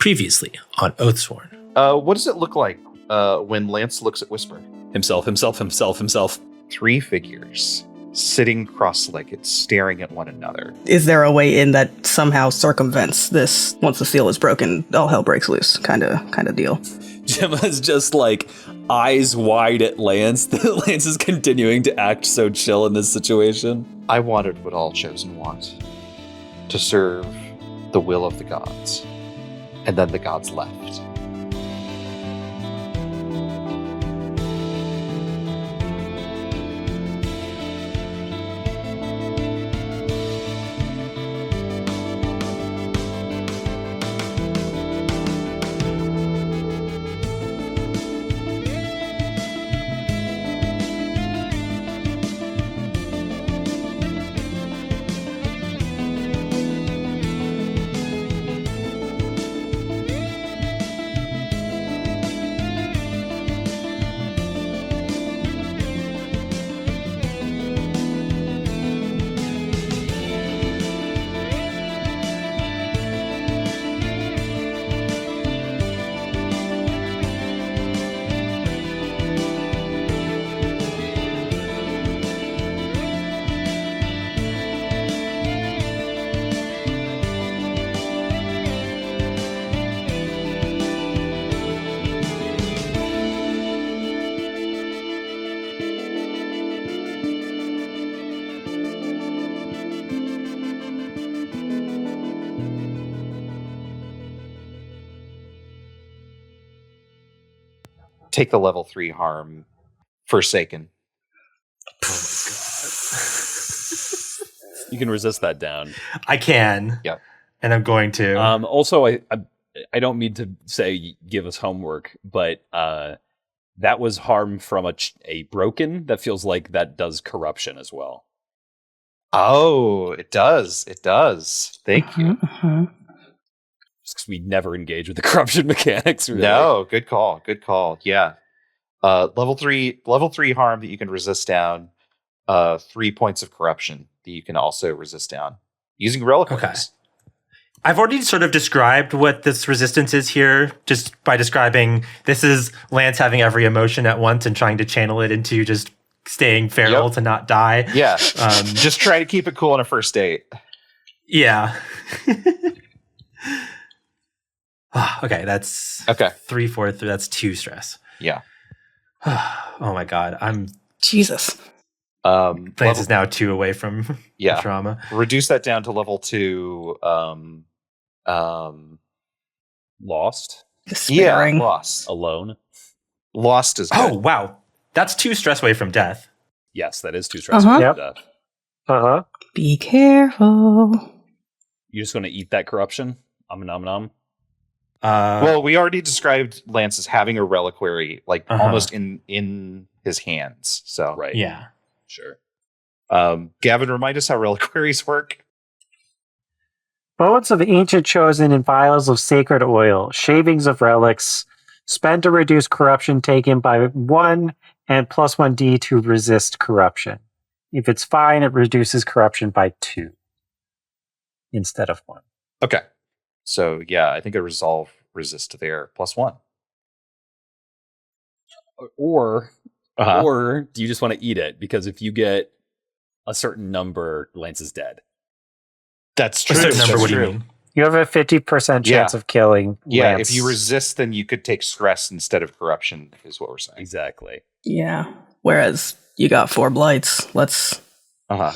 Previously on Oathsworn. What does it look like when Lance looks at Whisper? Himself. 3 figures sitting cross-legged, staring at one another. Is there a way in that somehow circumvents this? Once the seal is broken, all hell breaks loose, kind of deal. Jemma's just like eyes wide at Lance. Lance is continuing to act so chill in this situation. I wanted what all chosen want, to serve the will of the gods. And then the gods left. Take the level 3 harm, Forsaken. Oh my god. You can resist that down. I can. Yeah. And I'm going to. Also, I don't mean to say give us homework, but that was harm from a broken. That feels like that does corruption as well. Oh, it does. It does. Thank you. Just because we never engage with the corruption mechanics. Really. No, good call. Good call. Yeah. Level 3 harm that you can resist down. 3 points of corruption that you can also resist down using reliquaries. Okay. I've already sort of described what this resistance is here, just by describing this is Lance having every emotion at once and trying to channel it into just staying feral to not die. Yeah. Just try to keep it cool on a first date. Yeah. Okay, that's 3, 4, 3. That's 2 stress. Yeah. Oh my god, Jesus. Lance is now 2 away from trauma. Reduce that down to level 2. Lost. Despairing. Yeah, lost. Alone. Lost is good. Oh wow, that's 2 stress away from death. Yes, that is 2 stress. Death. Be careful. You're just going to eat that corruption? Nom. Well, we already described Lance as having a reliquary, like almost in his hands. So right, yeah, sure. Gavin, remind us how reliquaries work. Bones of ancient chosen in vials of sacred oil, shavings of relics, spent to reduce corruption taken by 1 and plus 1d to resist corruption. If it's fine, it reduces corruption by 2 instead of 1. Okay. So, yeah, I think a resolve resist there, +1. Or do you just want to eat it? Because if you get a certain number, Lance is dead. That's true. A certain number, That's what do true. you mean? You have a 50% chance of killing Yeah, Lance. if you resist, then you could take stress instead of corruption, is what we're saying. Exactly. Yeah. Whereas you got 4 blights. Let's. Nom.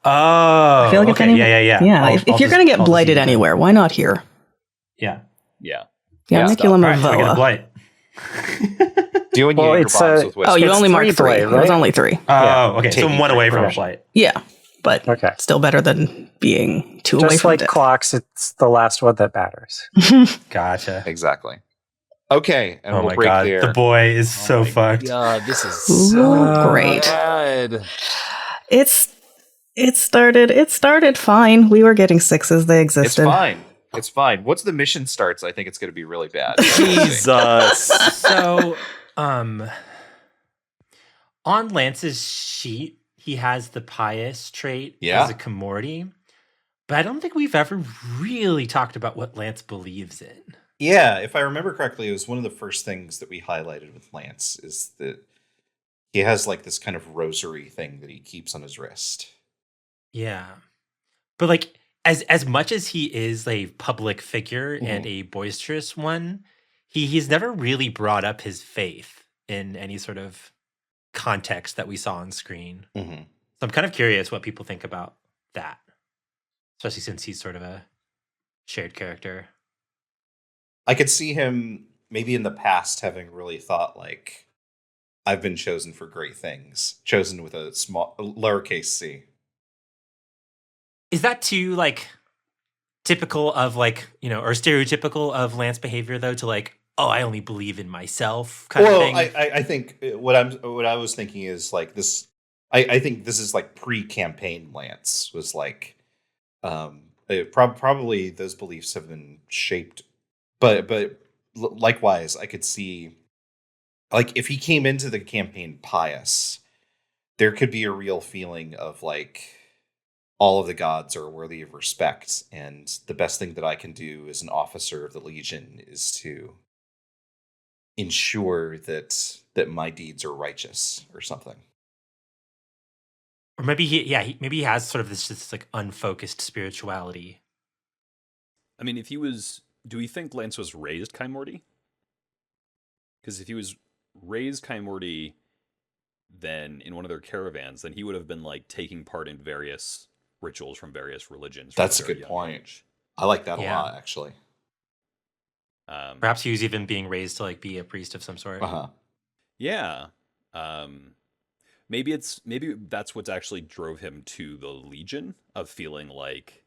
Oh, I feel like okay. Yeah. Yeah. If you're going to get blighted anywhere, why not here? Yeah. Maniculum All of right, so I get a Voa. blight. Doing Jaeger bombs with Whisper. Oh, you It's only marked 3. blight, It was right? only 3. Oh, okay. So I'm 1 away from a corruption. blight. Yeah. But Okay. still better than being 2 away Just from like death. clocks, it's the last one that matters. Gotcha. Exactly. Okay, and Oh we'll my break god, there. the boy is so fucked. God, this is Ooh, so great. bad. It started fine. We were getting 6s. They It's existed. fine. It's fine. Once the mission starts, I think it's going to be really bad. Jesus. So, on Lance's sheet, he has the pious trait as a commodity, But I don't think we've ever really talked about what Lance believes in. Yeah, if I remember correctly, it was one of the first things that we highlighted with Lance is that he has like this kind of rosary thing that he keeps on his wrist. Yeah. But like as much as he is a public figure and a boisterous one, he's never really brought up his faith in any sort of context that we saw on screen. Mm-hmm. So I'm kind of curious what people think about that, especially since he's sort of a shared character. I could see him maybe in the past having really thought like, I've been chosen for great things, chosen with a small lowercase c. Is that too like typical of like, or stereotypical of Lance behavior though, to like, oh, I only believe in myself kind of thing? I think what I was thinking is like this. I think this is like pre-campaign Lance was like, probably those beliefs have been shaped, but likewise, I could see like if he came into the campaign pious, there could be a real feeling of like all of the gods are worthy of respect, and the best thing that I can do as an officer of the Legion is to ensure that my deeds are righteous or something. Or maybe he has sort of this like unfocused spirituality. I mean, do we think Lance was raised Kaimorty? Because if he was raised Kaimorty, then in one of their caravans, then he would have been like taking part in various rituals from various religions. That's a good point. Age. I like that a lot, actually. Perhaps he was even being raised to like be a priest of some sort. Yeah. Maybe that's what's actually drove him to the Legion, of feeling like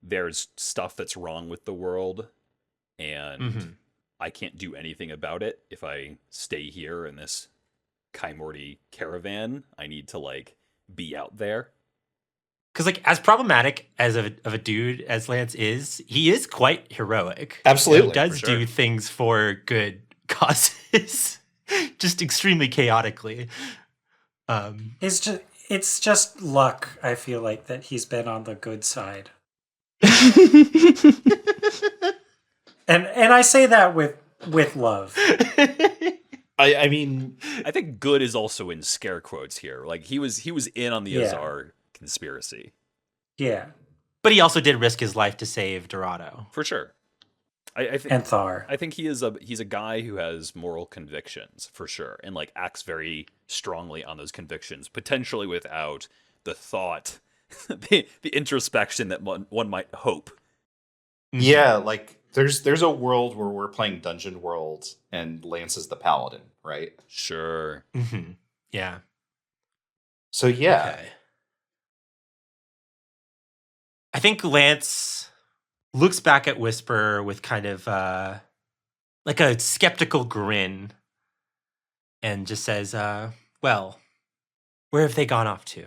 there's stuff that's wrong with the world and I can't do anything about it if I stay here in this Kaimorty caravan. I need to like be out there. Because like as problematic as of a dude as Lance is, he is quite heroic. Absolutely. He does do things for good causes, just extremely chaotically. It's just luck, I feel like, that he's been on the good side. and I say that with love. I mean, I think good is also in scare quotes here. Like he was in on the Azar conspiracy. Yeah. But he also did risk his life to save Dorado. For sure. I think, and Thar. I think he's a guy who has moral convictions, for sure, and like acts very strongly on those convictions, potentially without the thought, the introspection that one might hope. Yeah, like there's a world where we're playing Dungeon World and Lance is the paladin, right? Sure. Mm-hmm. Yeah. So yeah. Okay. I think Lance looks back at Whisper with kind of like a skeptical grin and just says, well, where have they gone off to?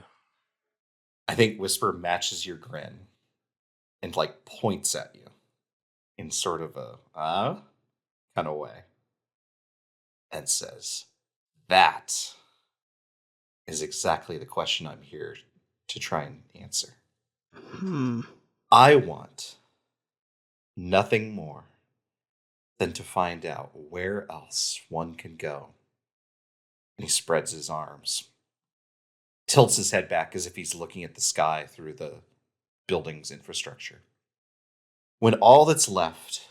I think Whisper matches your grin and like points at you in sort of a kind of way and says, that is exactly the question I'm here to try and answer. I want nothing more than to find out where else one can go. And he spreads his arms, tilts his head back as if he's looking at the sky through the building's infrastructure. When all that's left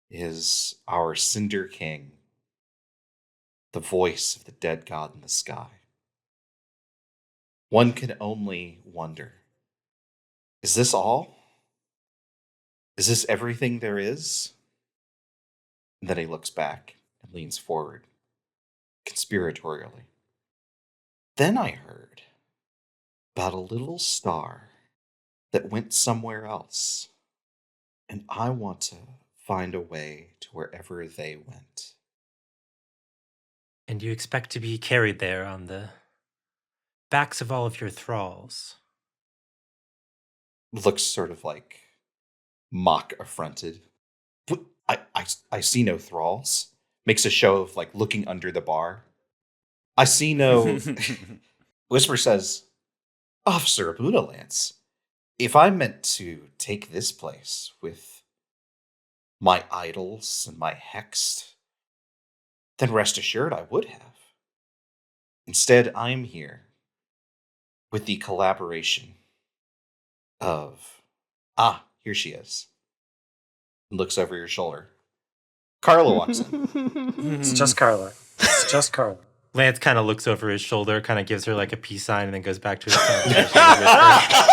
is our Cinder King, the voice of the dead god in the sky, one can only wonder, is this all? Is this everything there is? And then he looks back and leans forward, conspiratorially. Then I heard about a little star that went somewhere else, and I want to find a way to wherever they went. And you expect to be carried there on the backs of all of your thralls. Looks sort of like mock affronted. I see no thralls. Makes a show of like looking under the bar. I see no. Whisper says, Officer Abuna Lance, if I meant to take this place with my idols and my hex, then rest assured I would have. Instead, I'm here with the collaboration of... here she is. Looks over your shoulder. Carla walks in. It's just Carla. It's just Carla. Lance kind of looks over his shoulder, kind of gives her like a peace sign, and then goes back to his conversation with her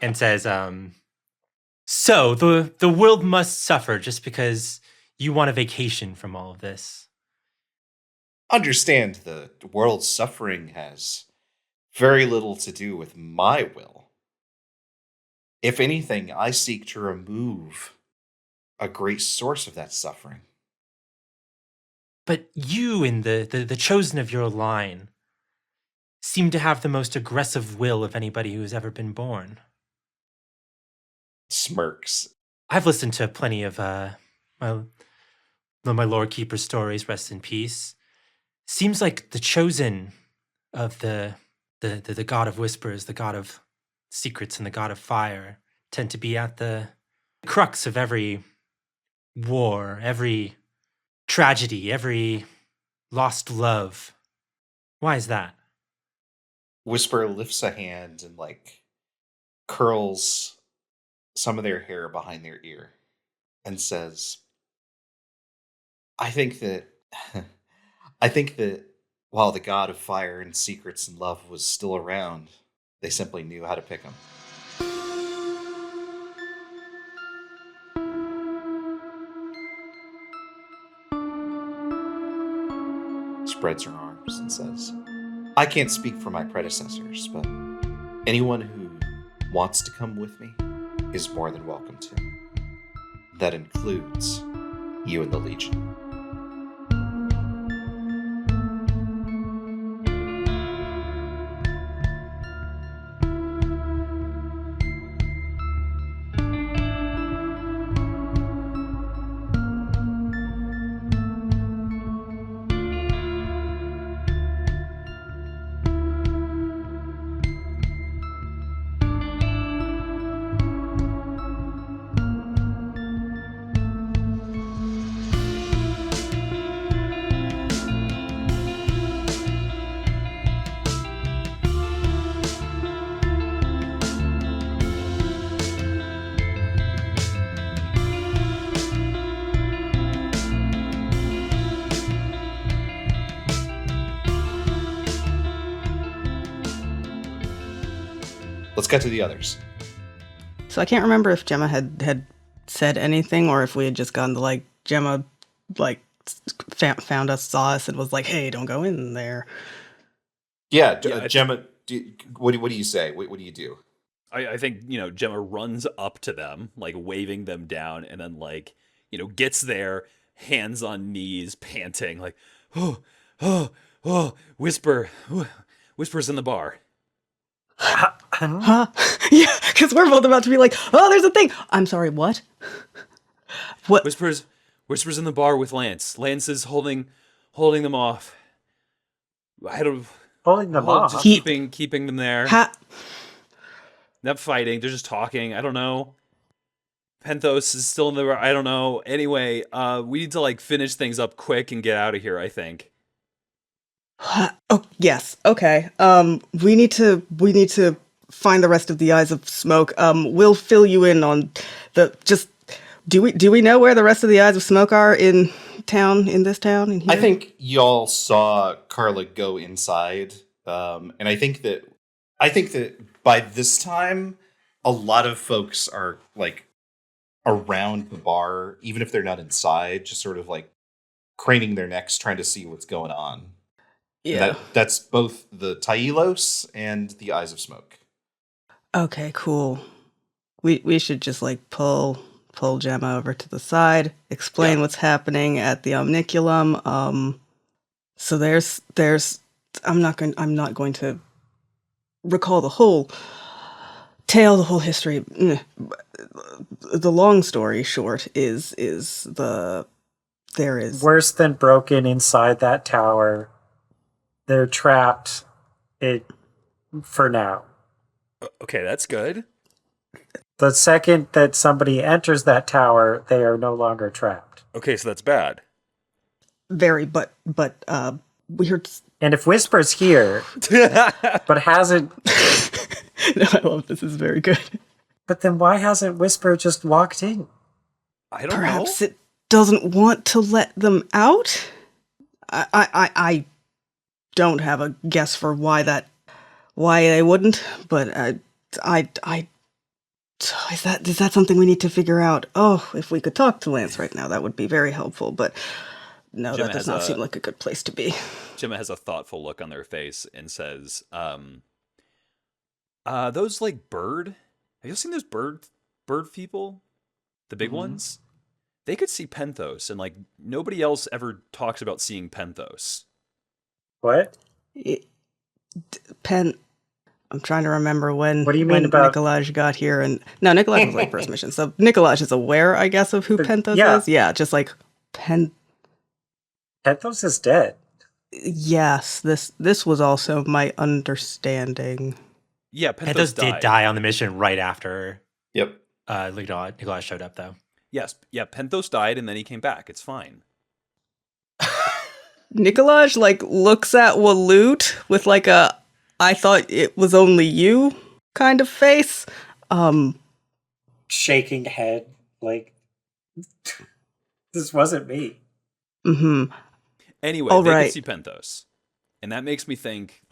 and says, so the world must suffer just because you want a vacation from all of this. Understand the world's suffering has very little to do with my will. If anything, I seek to remove a great source of that suffering. But you and the chosen of your line seem to have the most aggressive will of anybody who has ever been born. Smirks. I've listened to plenty of my Lord Keeper's stories, rest in peace. Seems like the chosen of the God of Whispers, the God of Secrets, and the God of Fire tend to be at the crux of every war, every tragedy, every lost love. Why is that? Whisper lifts a hand and curls some of their hair behind their ear and says, I think that while the God of Fire and Secrets and Love was still around, they simply knew how to pick him. Spreads her arms and says, I can't speak for my predecessors, but anyone who wants to come with me is more than welcome to. That includes you and the Legion. Let's get to the others. So I can't remember if Jemma had said anything, or if we had just gone to Jemma found us, saw us, and was like, "Hey, don't go in there." Yeah, Jemma. What do you say? What do you do? I think Jemma runs up to them, waving them down, and then gets there, hands on knees, panting, Whisper's in the bar. Huh? Yeah, because we're both about to be like, oh, there's a thing. I'm sorry, what? What? Whisper's in the bar with Lance. Lance is holding them off. Holding them off? Just keeping them there. Ha- Not fighting. They're just talking. I don't know. Penthos is still in the bar. I don't know. Anyway, we need to finish things up quick and get out of here, I think. Oh, yes. Okay. We need to find the rest of the Eyes of Smoke. We'll fill you in on do we know where the rest of the Eyes of Smoke are in this town? In here? I think y'all saw Carla go inside. And I think that by this time, a lot of folks are around the bar, even if they're not inside, just sort of craning their necks, trying to see what's going on. Yeah. That's both the Tailos and the Eyes of Smoke. Okay, cool. We should just pull Jemma over to the side, explain what's happening at the Omniculum. So there's I'm not going to recall the whole tale, the whole history. The long story short is there is worse than broken inside that tower. They're trapped for now. Okay, that's good. The second that somebody enters that tower, they are no longer trapped. Okay, so that's bad. Very, but weird. And if Whisper's here, but hasn't... No, I love this. Is very good. But then why hasn't Whisper just walked in? I don't Perhaps know. it doesn't want to let them out. I don't have a guess for why they wouldn't, but is that something we need to figure out? Oh, if we could talk to Lance right now, that would be very helpful. But no, Jemma that does not seem like a good place to be. Jemma has a thoughtful look on their face and says, those like bird. Have you seen those bird people? The big ones? They could see Penthos, and like nobody else ever talks about seeing Penthos. What? I'm trying to remember when. What do you mean when about Nikolaj got here? And no, Nikolaj was like first mission, so Nikolaj is aware, I guess, of who Penthos is. Yeah, just like Penthos is dead. Yes, this was also my understanding. Yeah, Penthos did die on the mission right after. Yep. Nikolaj showed up, though. Yes, yeah, Penthos died and then he came back. It's fine. Nikolaj like looks at Waloot with like a "I thought it was only you" kind of face. Shaking head, like this wasn't me. Mm-hmm. Anyway, All they right. could see Penthos. And that makes me think,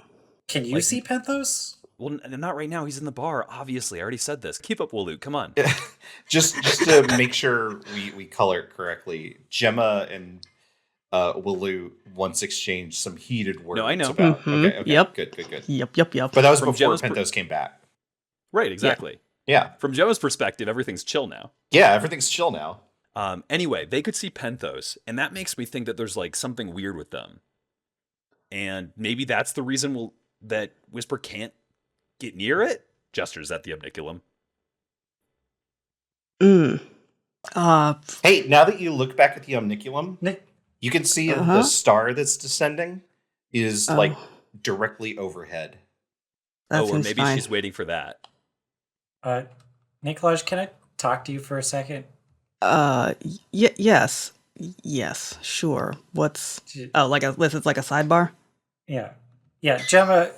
Can you see Penthos? well, not right now. He's in the bar, obviously. I already said this. Keep up, Waloot. Come on. just to make sure we color it correctly, Jemma and Waloot once exchanged some heated words. No, I know. About, Mhm. okay, Yep. Good. Yep. But that was From before Gemma's Penthos came back. Right, exactly. Yeah. From Gemma's perspective, everything's chill now. Yeah, everything's chill now. Anyway, they could see Penthos, and that makes me think that there's like something weird with them. And maybe that's the reason that Whisper can't get near it. Gestures at the Omniculum. Hey, now that you look back at the Omniculum, you can see the star that's descending is like directly overhead. Or maybe she's waiting for that. Nikolaj, can I talk to you for a second? Yes, sure. What's this is like a sidebar? Yeah. Jemma,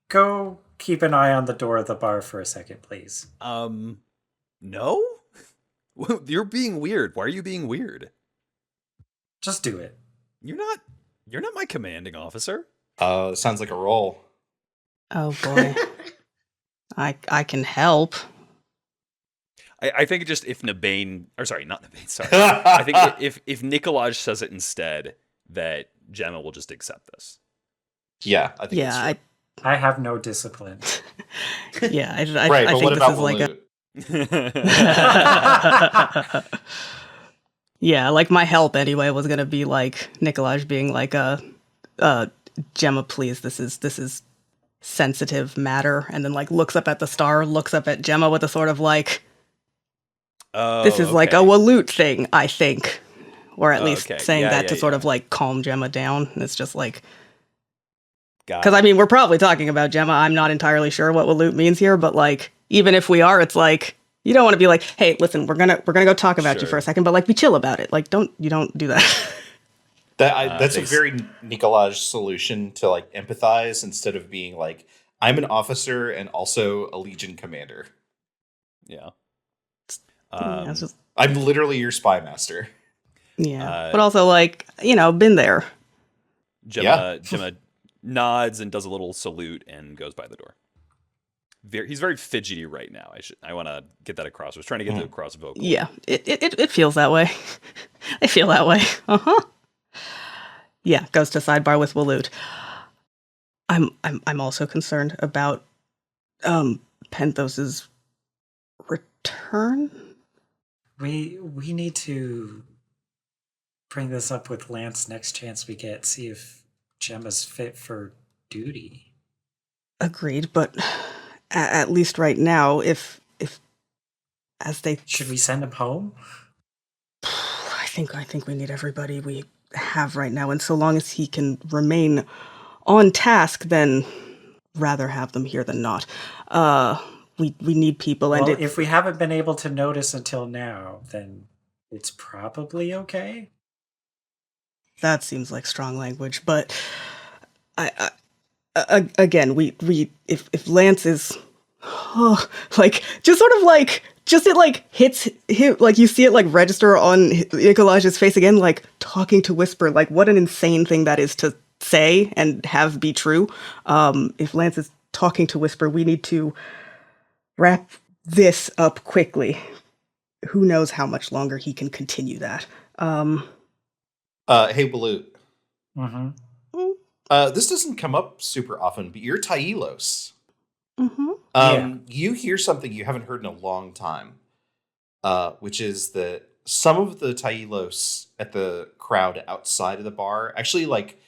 go keep an eye on the door of the bar for a second, please. No? You're being weird. Why are you being weird? Just do it. You're not my commanding officer. Sounds like a roll. Oh boy. I can help. I think just if Nabane, or sorry, not Nabane, sorry. I think if Nikolaj says it instead, that Jemma will just accept this. Yeah, I think I have no discipline. Yeah, I right, but think what this about is like Waloot? Yeah, like my help anyway was gonna be like Nikolaj being like Jemma, please, this is sensitive matter, and then like looks up at the star, looks up at Jemma with a sort of like, this is like a Waloot thing, I think, or at least saying that to sort of like calm Jemma down. And it's just like, because I mean we're probably talking about Jemma. I'm not entirely sure what Waloot means here, but like even if we are, it's like you don't want to be like, hey, listen, we're gonna go talk about you for a second, but like be chill about it. Like you don't do that. That's a very Nikolaj solution to like empathize instead of being like, I'm an officer and also a Legion commander. Yeah. I'm literally your spy master. Yeah, but also like been there. Jemma nods and does a little salute and goes by the door. He's very fidgety right now. I want to get that across. I was trying to get that across vocal. Yeah, it feels that way. I feel that way. Yeah, goes to sidebar with Waloot. I'm also concerned about Penthos's return. We need to bring this up with Lance next chance we get. See if Jemma's fit for duty. Agreed, but at least right now, if as they should we send him home? I think we need everybody we have right now, and so long as he can remain on task, then rather have them here than not. We need people, and Well, if we haven't been able to notice until now, then it's probably okay. that seems like strong language. But again, if Lance is like just sort of like just it like hits him, like you see it like register on Nikolaj's face again, like talking to Whisper, like what an insane thing that is to say and have be true. If Lance is talking to Whisper, we need to wrap this up quickly. Who knows how much longer he can continue that. Hey, Waloot. Mm-hmm. This doesn't come up super often, but you're Tailos. Mm-hmm. You hear something you haven't heard in a long time, which is that some of the Tailos at the crowd outside of the bar actually like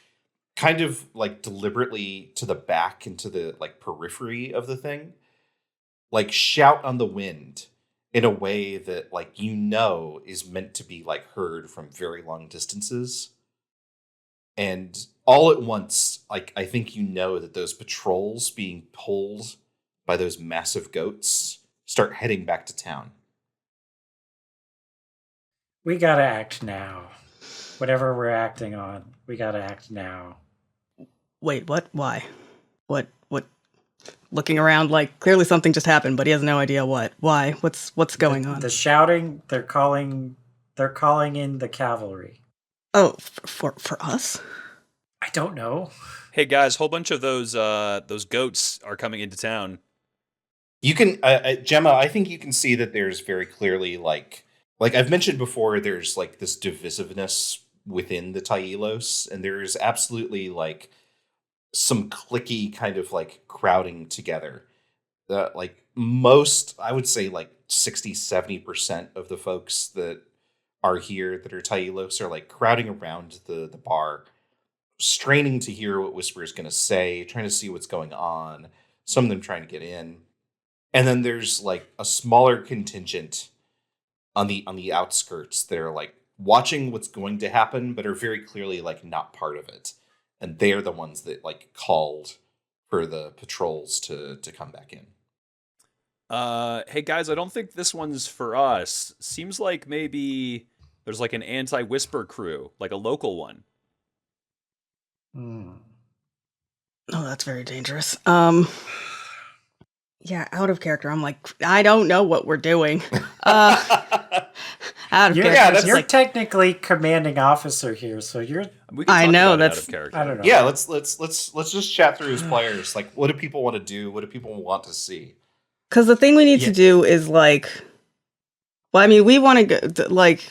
kind of like deliberately to the back into the like periphery of the thing, like shout on the wind in a way that like is meant to be like heard from very long distances. And all at once, like I think that those patrols being pulled by those massive goats start heading back to town. We gotta act now. Whatever we're acting on, we gotta act now. Wait, what? Why? What? Looking around like clearly something just happened, but he has no idea what. Why? What's going on? The shouting, they're calling in the cavalry. Oh, for us? I don't know. Hey guys, whole bunch of those goats are coming into town. You can, Jemma, I think you can see that there's very clearly like I've mentioned before, there's like this divisiveness within the Tailos, and there's absolutely like some cliquey kind of like crowding together. Like most, I would say like 60-70% of the folks that are here that are Tailos are like crowding around the bar, straining to hear what Whisper is going to say, trying to see what's going on. Some of them trying to get in. And then there's like a smaller contingent on the outskirts that are like watching what's going to happen, but are very clearly like not part of it. And they're the ones that like called for the patrols to come back in. Hey guys, I don't think this one's for us. Seems like maybe there's like an anti-Whisper crew, like a local one. Hmm. Oh, that's very dangerous. Yeah, out of character. I'm like, I don't know what we're doing. Out of character. You're technically commanding officer here, so you're. We can I talk know, about it that's- out of character. I don't know. Yeah, let's just chat through as players. Like, what do people want to do? What do people want to see? Because the thing we need to do is like, well, I mean, we want to go like.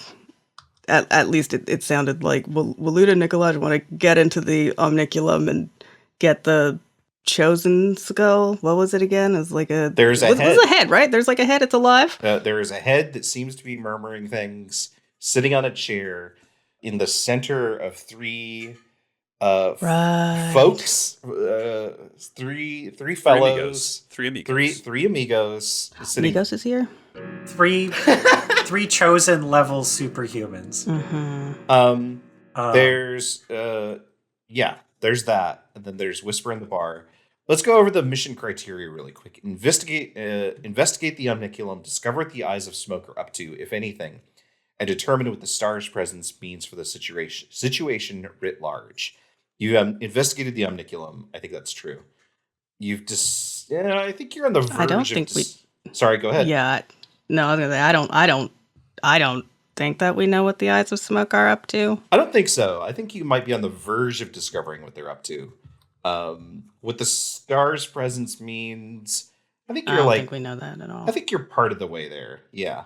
At least it sounded like Waloot and Nikolaj want to get into the omniculum and get the chosen skull. What was it again? It's like a There's a head. head. It's a head, right? There's like a head. It's alive. There is a head that seems to be murmuring things, sitting on a chair in the center of three Right. folks, three fellows, Three amigos. three amigos sitting. Amigos is here. Three chosen level superhumans. Mm-hmm. There's there's that, and then there's Whisper in the bar. Let's go over the mission criteria really quick. Investigate the omniculum, discover what the Eyes of Smoke are up to, if anything, and determine what the star's presence means for the situation writ large. You investigated the omniculum. I think that's true. I think you're on the verge. I don't think we. Sorry, go ahead. Yeah. No, I was gonna say I don't think that we know what the Eyes of Smoke are up to. I don't think so. I think you might be on the verge of discovering what they're up to. What the star's presence means, I think I you're don't like. think we know that at all. I think you're part of the way there. Yeah.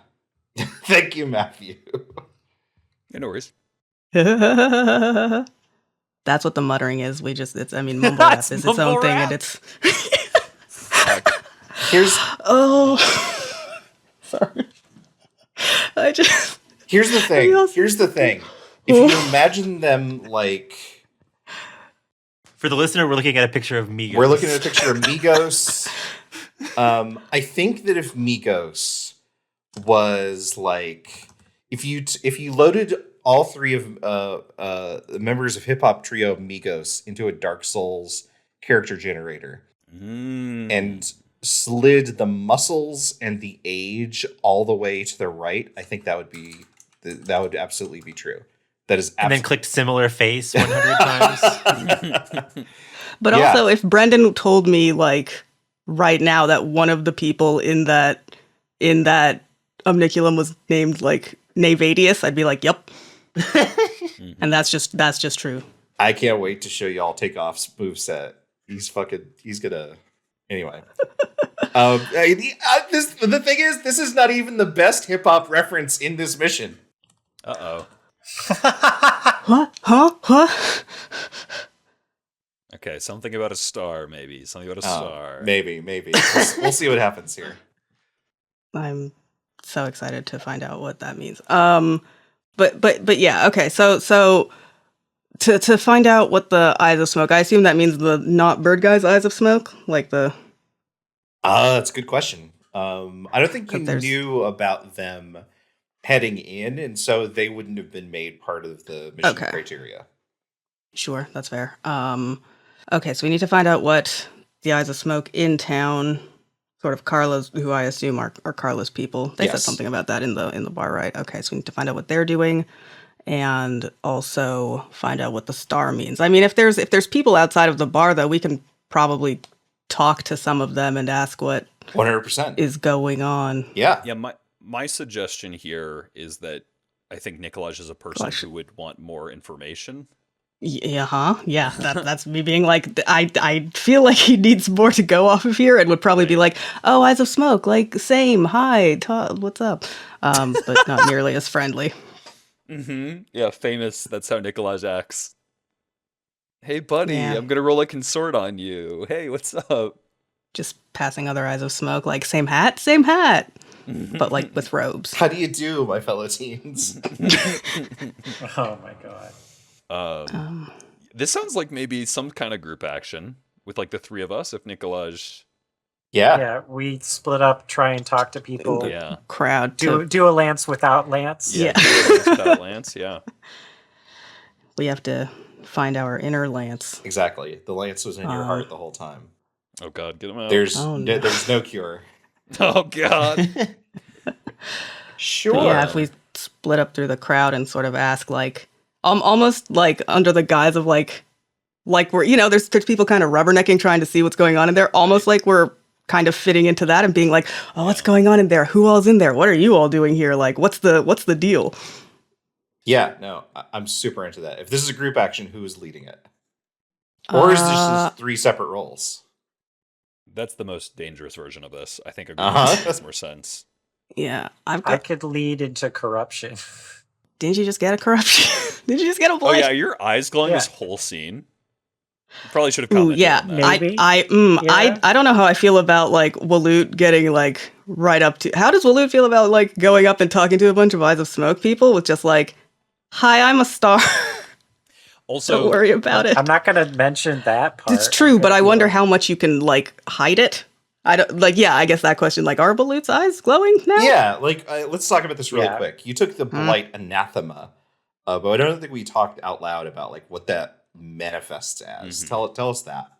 Thank you, Matthew. Yeah, no worries. That's what the muttering is. Mumble rap is its mumble own thing, rap. and it's. Here's Oh, sorry. here's the thing. Yes. Here's the thing. If you imagine them like. For the listener, we're looking at a picture of Migos. We're looking at a picture of Migos. I think that if Migos was like, if you loaded all three of the members of Hip Hop Trio Migos into a Dark Souls character generator, and slid the muscles and the age all the way to the right, I think that would absolutely be true. That is And then clicked similar face 100 times. But also, if Brendan told me like right now that one of the people in that omniculum was named like Navadius, I'd be like, "Yep," and that's just true. I can't wait to show y'all Takeoff's moveset. He's gonna. Anyway, the thing is, this is not even the best hip hop reference in this mission. Uh-oh. What? Okay, something about a star, maybe. Something about a star. Maybe. We'll see what happens here. I'm so excited to find out what that means. But yeah, okay. So to find out what the eyes of smoke, I assume that means the not bird guy's eyes of smoke, like the. That's a good question. I don't think you knew about them heading in, and so they wouldn't have been made part of the mission criteria. Sure, that's fair. Okay, so we need to find out what the eyes of smoke in town, sort of Carla's, who I assume are Carla's people. They said something about that in the bar, right? Okay, so we need to find out what they're doing, and also find out what the star means. I mean, if there's people outside of the bar, though, we can probably talk to some of them and ask what 100% is going on. Yeah. My suggestion here is that I think Nikolaj is a person who would want more information. Yeah, that's me being like, I feel like he needs more to go off of here and would probably be like, oh, eyes of smoke, like, same, hi, what's up? But not nearly as friendly. Mm-hmm. Yeah, famous, that's how Nikolaj acts. Hey, buddy, I'm going to roll a consort on you. Hey, what's up? Just passing other eyes of smoke, like, same hat, but like with robes. How do you do, my fellow teens? Oh my god. This sounds like maybe some kind of group action with like the three of us. If Nikolaj, yeah, we split up, try and talk to people. Yeah, crowd. Do a lance without lance. Yeah. Without lance. Yeah, we have to find our inner lance. Exactly. The lance was in your heart the whole time. Oh god, get him out. There's no cure. Oh god. Sure. Yeah, if we split up through the crowd and sort of ask like. Almost like under the guise of like we're, there's people kind of rubbernecking trying to see what's going on in there. Almost like we're kind of fitting into that and being like, oh, what's going on in there? Who all's in there? What are you all doing here? Like, what's the deal? Yeah, no, I'm super into that. If this is a group action, who is leading it? Or is this just 3 separate roles? That's the most dangerous version of this. I think a group makes more sense. Yeah, I could lead into corruption. Didn't you just get a corruption? Did you just get a blight? Oh yeah, your eyes glowing this whole scene. You probably should have commented on that. Maybe. I don't know how I feel about like Waloot getting like right up to. How does Waloot feel about like going up and talking to a bunch of eyes of smoke people with just like, "Hi, I'm a star." Also, don't worry about it. I'm not going to mention that part. It's true, but I wonder how much you can like hide it. I don't like. Yeah, I guess that question. Like, are Waloot's eyes glowing now? Yeah, like let's talk about this really quick. You took the blight anathema, but I don't think we talked out loud about like what that manifests as. Mm-hmm. Tell us that.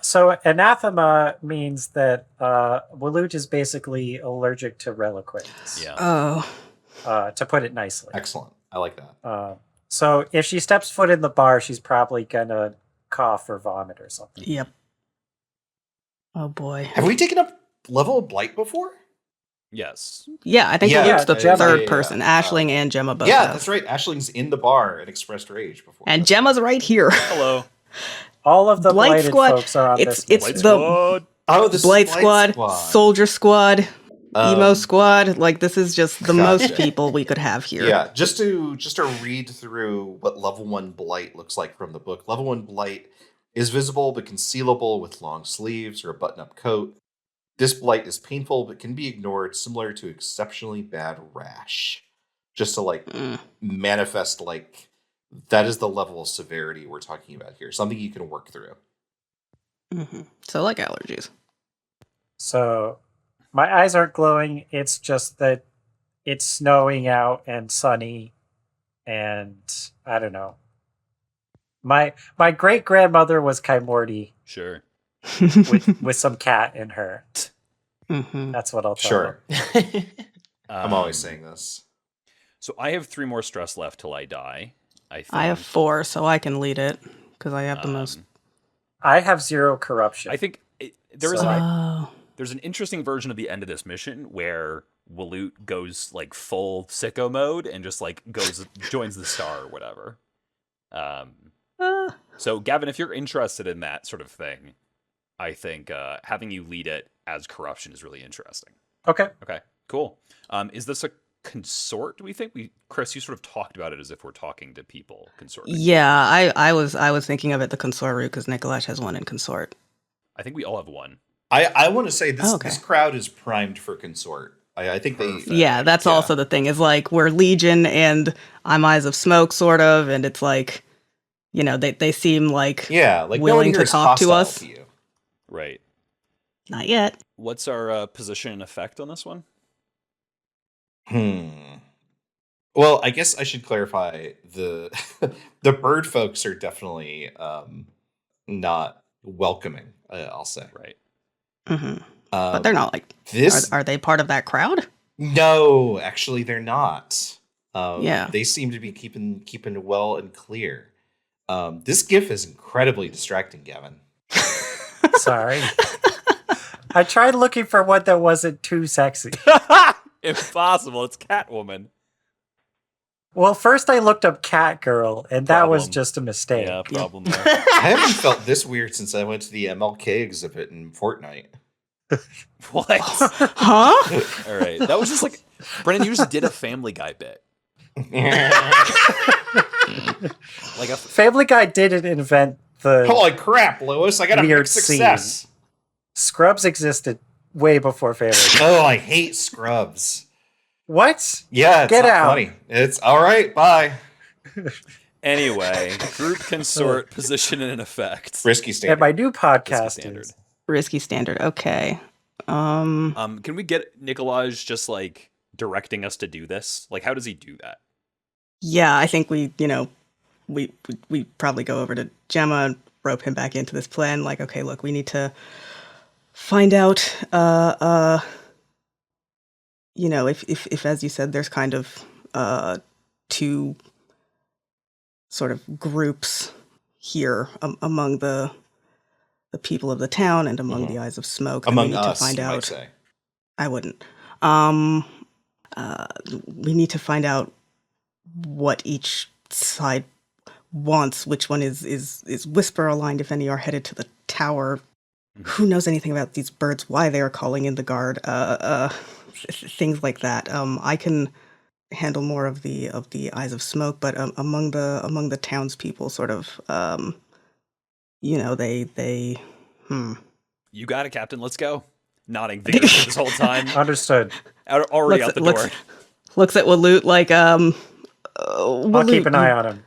So anathema means that Waloot is basically allergic to reliquates. Yeah. Oh. To put it nicely. Excellent. I like that. So if she steps foot in the bar, she's probably gonna cough or vomit or something. Yep. Oh boy. Have we taken up level of blight before? Yes. Yeah, I think Waloot's the third person. Aisling and Jemma both. Yeah, have. that's right. Aisling's in the bar and expressed rage before. And Gemma's right here. Hello. All of the Blight blighted Squad. folks are on It's this. the this Blight Squad, Soldier Squad, Emo Squad. Like this is just the most people we could have here. Yeah, just to read through what level 1 blight looks like from the book. Level 1 blight is visible but concealable with long sleeves or a button-up coat. This blight is painful but can be ignored, similar to exceptionally bad rash. Just to manifest that is the level of severity we're talking about here. Something you can work through. Mm-hmm. So like allergies. So my eyes aren't glowing. It's just that it's snowing out and sunny, and I don't know. My great grandmother was Kaimorti. Sure. with some cat in her. Mhm. That's what I'll tell Sure. them. I'm always saying this. So I have 3 more stress left till I die. I think. I have 4, so I can lead it because I have the most. I have 0 corruption. I think there's an interesting version of the end of this mission where Waloot goes like full sicko mode and just like joins the star or whatever. So Gavin, if you're interested in that sort of thing, I think having you lead it as corruption is really interesting. Okay. Okay, cool. Is this a consort? Do we think Kris? You sort of talked about it as if we're talking to people. Consort. Yeah, I was thinking of it the consort route because Nikolaj has one in consort. I think we all have one. I want to say this okay. this crowd is primed for consort. I think they. Yeah, that's also the thing. Is like we're Legion and I'm Eyes of Smoke, sort of, and it's like, you know, they seem like like willing no one to talk to us. To you. Right. Not yet. What's our position and effect on this one? Well, I guess I should clarify the the bird folks are definitely not welcoming. I'll say. Right. Mm-hmm. But they're not like this. Are they part of that crowd? No, actually, they're not. Yeah, they seem to be keeping well and clear. This GIF is incredibly distracting, Gavin. Sorry. I tried looking for one that wasn't too sexy. Impossible. It's Catwoman. Well, first I looked up Cat Girl, and that was just a mistake. Yeah, problem there. I haven't felt this weird since I went to the MLK exhibit in Fortnite. What? Huh? All right. That was just like, Brennan, you just did a Family Guy bit. Like Family Guy didn't invent the Holy crap, Lewis! I got a weird big success. scene. Scrubs existed way before Family Guy. Oh, I hate Scrubs. What? Yeah, it's Get not out. funny. It's all right. Bye. Anyway, group consort position and effect. Risky standard. And my new podcast Risky standard. is Risky standard. Okay. Can we get Nikolaj just like directing us to do this? Like, how does he do that? Yeah, I think we probably go over to Jemma and rope him back into this plan. Like, okay, look, we need to find out, you know, if as you said, there's kind of 2 sort of groups here among the people of the town and among the Eyes of Smoke. Among we need us, to find you out. might say. I wouldn't. We need to find out what each side wants. Which one is Whisper aligned, if any, are headed to the tower. Who knows anything about these birds? Why they are calling in the guard? Things like that. I can handle more of the Eyes of Smoke, but among the townspeople, sort of, you know, they. You got it, Captain. Let's go. Nodding vigorously this whole time. understood. Already out the door. Looks at Waloot like I'll Waloot, keep an eye on him.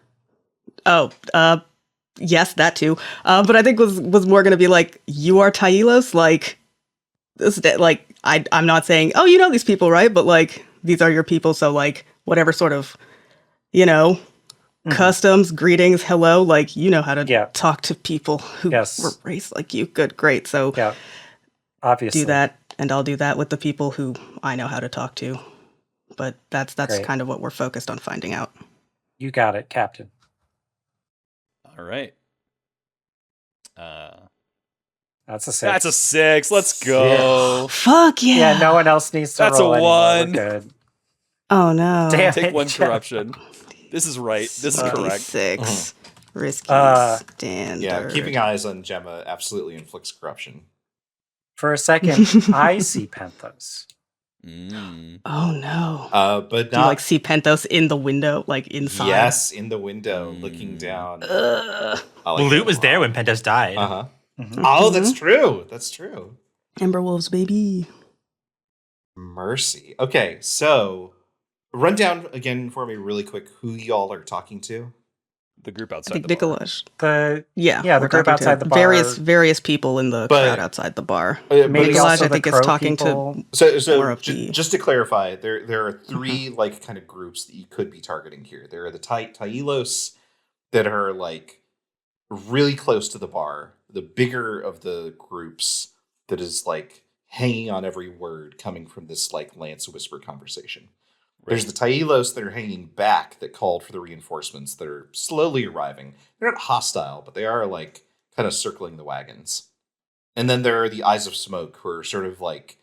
Oh, yes, that too. But I think was more going to be like, you are Tailos, like this. Like I'm not saying, oh, you know these people, right? But like these are your people, so like whatever sort of, you know, customs, greetings, hello, like you know how to talk to people who were raised like you. Good, great. So obviously do that, and I'll do that with the people who I know how to talk to. But that's Great. kind of what we're focused on finding out. You got it, Captain. All right. That's a 6. That's a 6. Let's go. Fuck yeah. Yeah, no one else needs to That's roll a anymore. 1. We're good. Oh no. Damn Take it, 1 Jeff. corruption. This is right. This is correct. 6. Risky standard. Yeah, keeping eyes on Jemma absolutely inflicts corruption. For a second, I see Penthos. Oh no. But do you like see Penthos in the window, like inside? Yes, in the window, looking down. Waloot was there when Pentos died. Uh-huh. Oh, that's true. That's true. Ember Wolves, baby. Mercy. Okay, so run down again for me really quick who y'all are talking to. The group outside I think the bar. Nikolaj. The Yeah, the group outside the bar. Various people in the crowd outside the bar. Maybe Nikolaj, also I think, the is crow talking people. to So more of the... just to clarify, there are 3 like kind of groups that you could be targeting here. There are the Tailos that are like really close to the bar. the bigger of the groups that is like hanging on every word coming from this like Lance Whisper conversation. Right. There's the Tailos that are hanging back that called for the reinforcements that are slowly arriving. They're not hostile, but they are like kind of circling the wagons. And then there are the Eyes of Smoke, who are sort of like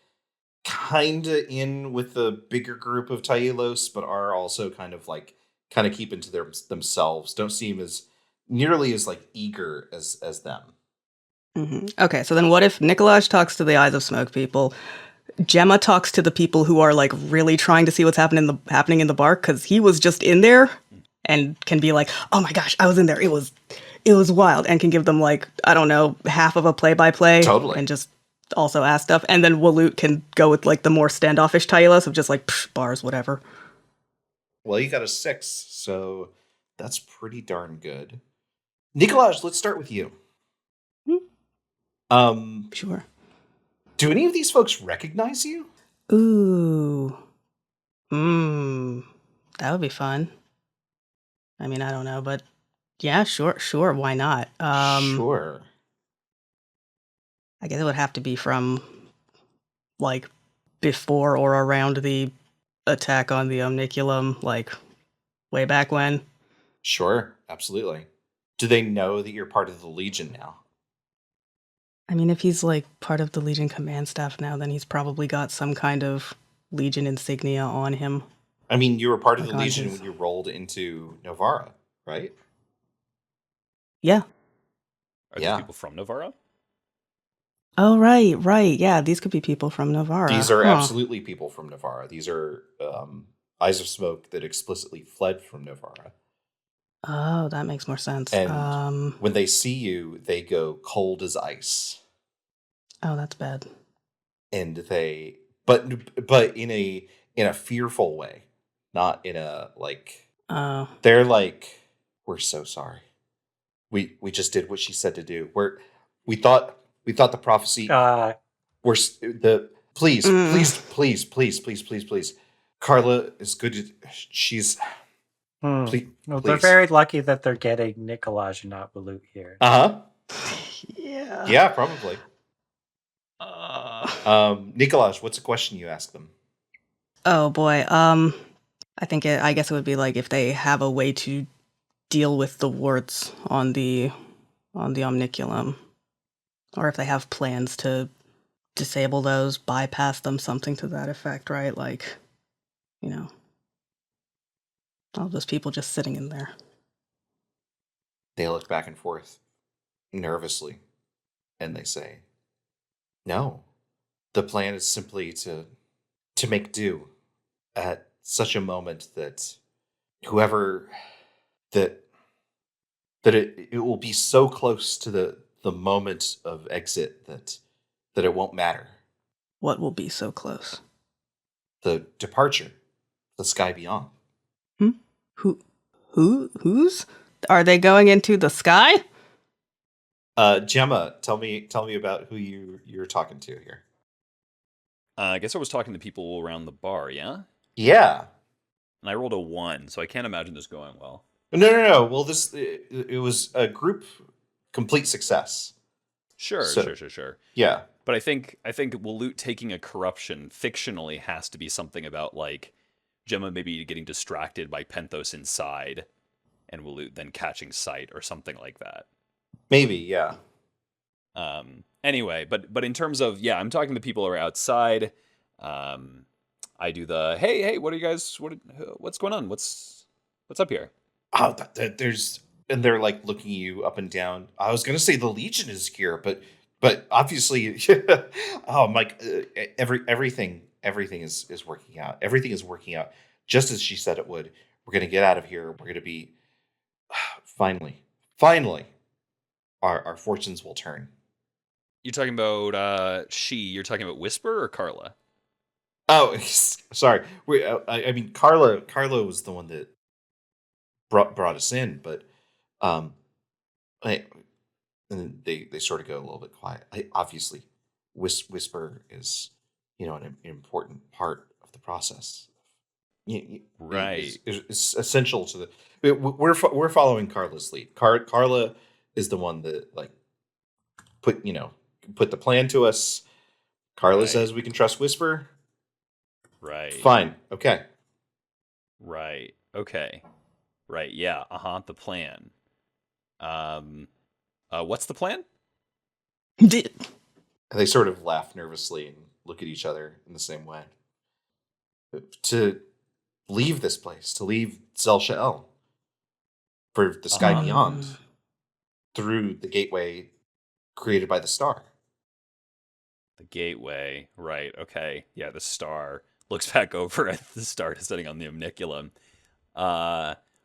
kind of in with the bigger group of Tailos, but are also kind of keeping to themselves. Don't seem as nearly as like eager as them. Mm-hmm. Okay, so then what if Nikolaj talks to the Eyes of Smoke people? Jemma talks to the people who are like really trying to see what's happening in the bar, because he was just in there and can be like, oh my gosh, I was in there. It was wild, and can give them like, I don't know, half of a play-by-play. Totally. And just also ask stuff. And then Waloot can go with like the more standoffish Tailos of just like bars, whatever. Well, you got a 6, so that's pretty darn good. Nikolaj, let's start with you. Sure. Do any of these folks recognize you? Ooh. That would be fun. I mean, I don't know, but yeah, sure, why not? Sure. I guess it would have to be from like before or around the attack on the Omniculum, like way back when. Sure, absolutely. Do they know that you're part of the Legion now? I mean, if he's like part of the Legion command staff now, then he's probably got some kind of Legion insignia on him. I mean, you were part of like the Legion when you rolled into Novara, right? Yeah. Are these people from Novara? Oh, right. Yeah, these could be people from Novara. These are absolutely people from Novara. These are Eyes of Smoke that explicitly fled from Novara. Oh, that makes more sense. And when they see you, they go cold as ice. Oh, that's bad. And they, but in a fearful way, not in a like. They're like, we're so sorry. We just did what she said to do. We thought the prophecy. Please. Carla is good. She's. Please. They're very lucky that they're getting Nikolaj and not Waloot here. Yeah. Yeah, probably. Nikolaj, what's a question you ask them? Oh boy. I guess it would be like if they have a way to deal with the wards on the Omniculum, or if they have plans to disable those, bypass them, something to that effect, right? Like, all those people just sitting in there. They look back and forth nervously, and they say, no, the plan is simply to make do at such a moment that it will be so close to the moment of exit that it won't matter. What will be so close? The departure, the sky beyond. Who's? Are they going into the sky? Jemma, tell me about who you're talking to here. I guess I was talking to people around the bar, yeah? Yeah. And I rolled a 1, so I can't imagine this going well. No. Well, it was a group complete success. Sure. Yeah. But I think Waloot taking a corruption fictionally has to be something about like Jemma maybe getting distracted by Penthos inside and Waloot then catching sight or something like that. Maybe, yeah. Anyway, but in terms of, yeah, I'm talking to people who are outside. I do the, hey, what are you guys, what's going on? What's up here? Oh, and they're like looking you up and down. I was going to say the Legion is here, but obviously, oh, Mike, everything is working out. Everything is working out just as she said it would. We're going to get out of here. We're going to be, finally, our fortunes will turn. You're talking about you're talking about Whisper or Carla? Oh, sorry. I mean, Carla was the one that brought us in, but and they sort of go a little bit quiet. Obviously, Whisper is an important part of the process. Right, it's essential to the. We're following Carla's lead. Carla is the one that put the plan to us. Carla Right. says we can trust Whisper. Right. Fine. Okay. Right. Okay. Right. Yeah. The plan. What's the plan? D- They sort of laugh nervously and look at each other in the same way. To leave this place, to leave Zelsha'el for the sky beyond through the gateway created by the star. The gateway. Right. Okay. Yeah. The star looks back over at the star descending on the omniculum.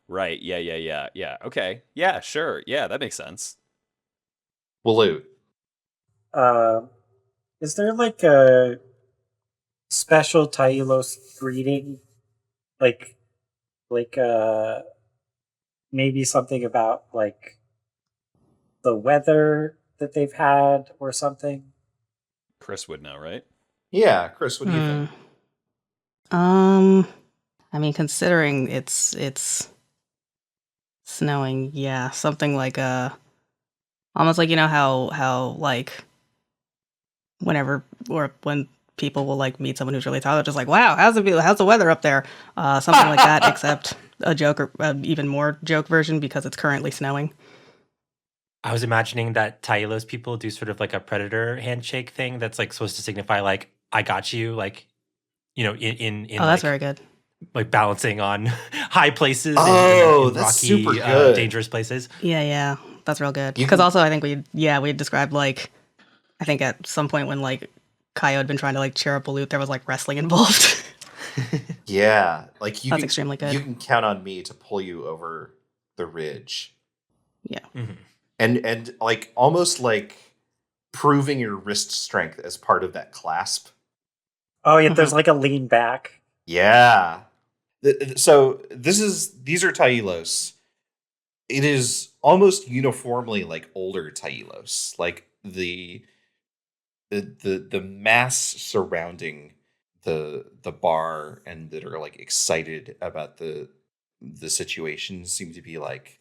Right. Yeah. Okay. Yeah. Sure. Yeah. That makes sense. Waloot. Is there like a special Tailos greeting? Like maybe something about like the weather that they've had or something? Kris would know, right? Yeah, Kris, what do you think? I mean, considering it's snowing, yeah, something like almost like how like when people will like meet someone who's really tall, they're just like, wow, how's the weather up there? Something like that, except a joke or even more joke version because it's currently snowing. I was imagining that Tailos people do sort of like a predator handshake thing that's like supposed to signify like I got you, like in Oh, that's very good. like balancing on high places Oh, in that's rocky, super good. dangerous places. Yeah, that's real good. You Because can- also I think we described like I think at some point when like Kaio had been trying to like cheer up Waloot, there was like wrestling involved. Yeah, like That's extremely good. You can count on me to pull you over the ridge. Yeah. Mm-hmm. And like almost like proving your wrist strength as part of that clasp. Oh yeah, there's like a lean back. Yeah. So these are Tailos. It is almost uniformly like older Tailos. Like the mass surrounding the bar and that are like excited about the situation seem to be like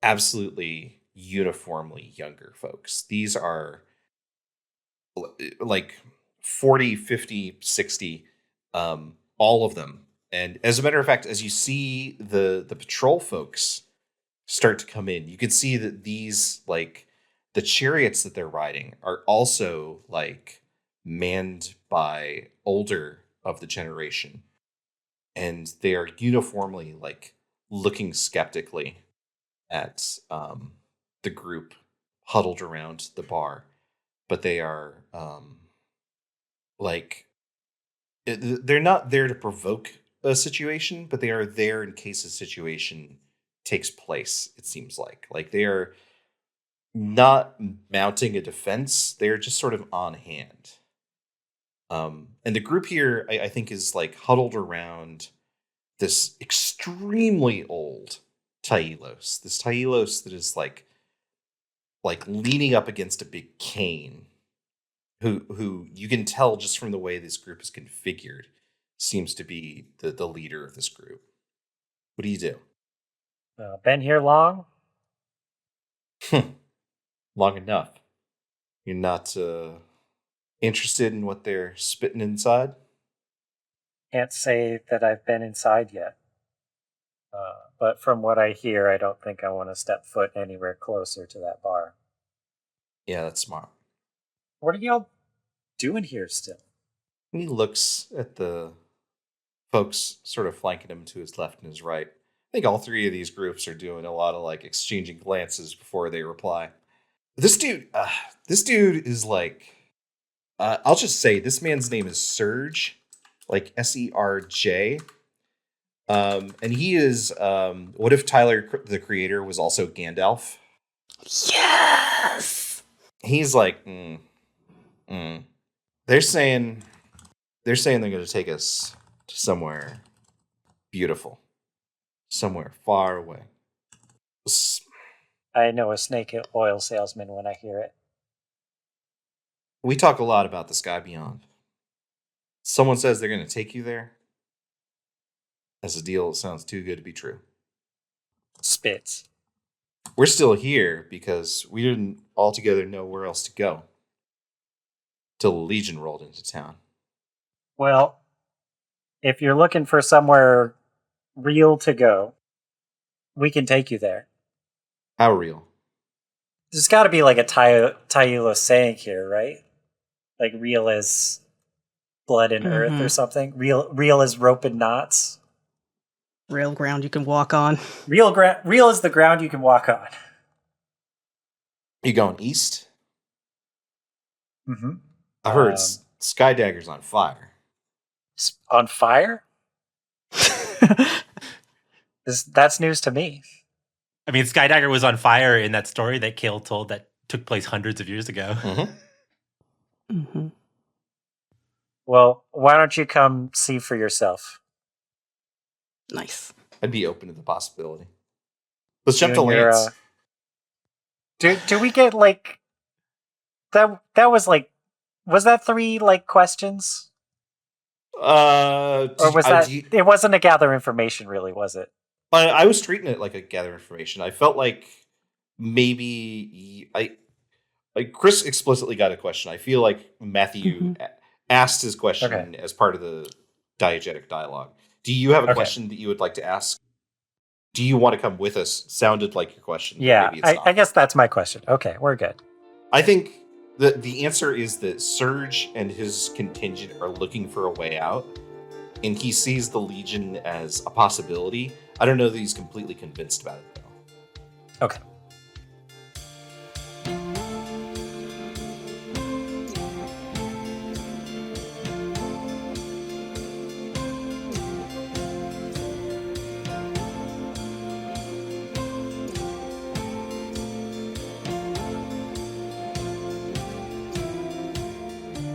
absolutely uniformly younger folks. These are like 40, 50, 60, all of them. And as a matter of fact, as you see the patrol folks start to come in, you can see that these like the chariots that they're riding are also like manned by older of the generation. And they are uniformly like looking skeptically at the group huddled around the bar. But they are like they're not there to provoke a situation, but they are there in case a situation takes place. It seems like they are not mounting a defense; they are just sort of on hand. And the group here, I think, is like huddled around this extremely old Tailos. This Tailos that is like leaning up against a big cane. Who you can tell just from the way this group is configured seems to be the leader of this group. What do you do? Been here long? Long enough. You're not interested in what they're spitting inside? Can't say that I've been inside yet. But from what I hear, I don't think I want to step foot anywhere closer to that bar. Yeah, that's smart. What are y'all doing here still? He looks at the folks sort of flanking him to his left and his right. I think all three of these groups are doing a lot of like exchanging glances before they reply. This dude is like, I'll just say this man's name is Serj, like Serj. And he is, what if Tyler, the creator, was also Gandalf? Yes. He's like, They're saying they're going to take us to somewhere beautiful, somewhere far away. I know a snake oil salesman when I hear it. We talk a lot about the sky beyond. Someone says they're going to take you there. That's a deal that sounds too good to be true. Spits. We're still here because we didn't altogether know where else to go till the Legion rolled into town. Well, if you're looking for somewhere real to go, we can take you there. How real? There's got to be like a Tailos saying here, right? Like real as blood and earth or something. Real as rope and knots. Real ground you can walk on. Real is the ground you can walk on. You going east? Mm-hmm. I heard Skydagger's on fire. On fire? That's news to me. I mean, Skydagger was on fire in that story that Kale told that took place hundreds of years ago. Mm-hmm. Mm-hmm. Well, why don't you come see for yourself? Nice. I'd be open to the possibility. Let's jump to Lance. Do we get like that was like, was that 3 like questions? Or was that it wasn't a gather information really, was it? I was treating it like a gather information. I felt like maybe Kris explicitly got a question. I feel like Matthew asked his question as part of the diegetic dialogue. Do you have a question that you would like to ask? Do you want to come with us? Sounded like your question. Yeah, maybe it's not. I guess that's my question. Okay, we're good. I think the answer is that Serj and his contingent are looking for a way out, and he sees the Legion as a possibility. I don't know that he's completely convinced about it, though. Okay.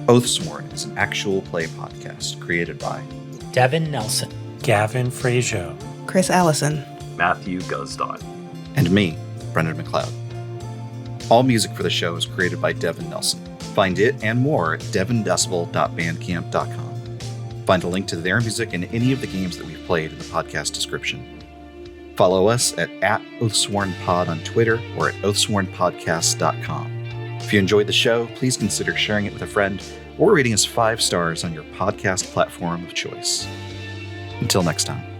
OATHSWORN is an actual play podcast created by Devin Nelson, Gavin Fregeau, Kris Allison, Matthew Guzdial, and me, Brendan McLeod. All music for the show is created by Devin Nelson. Find it and more at devindecibel.bandcamp.com. Find a link to their music and any of the games that we've played in the podcast description. Follow us at OathSwornPod on Twitter or at oathswornpodcast.com. If you enjoyed the show, please consider sharing it with a friend or rating us 5 stars on your podcast platform of choice. Until next time.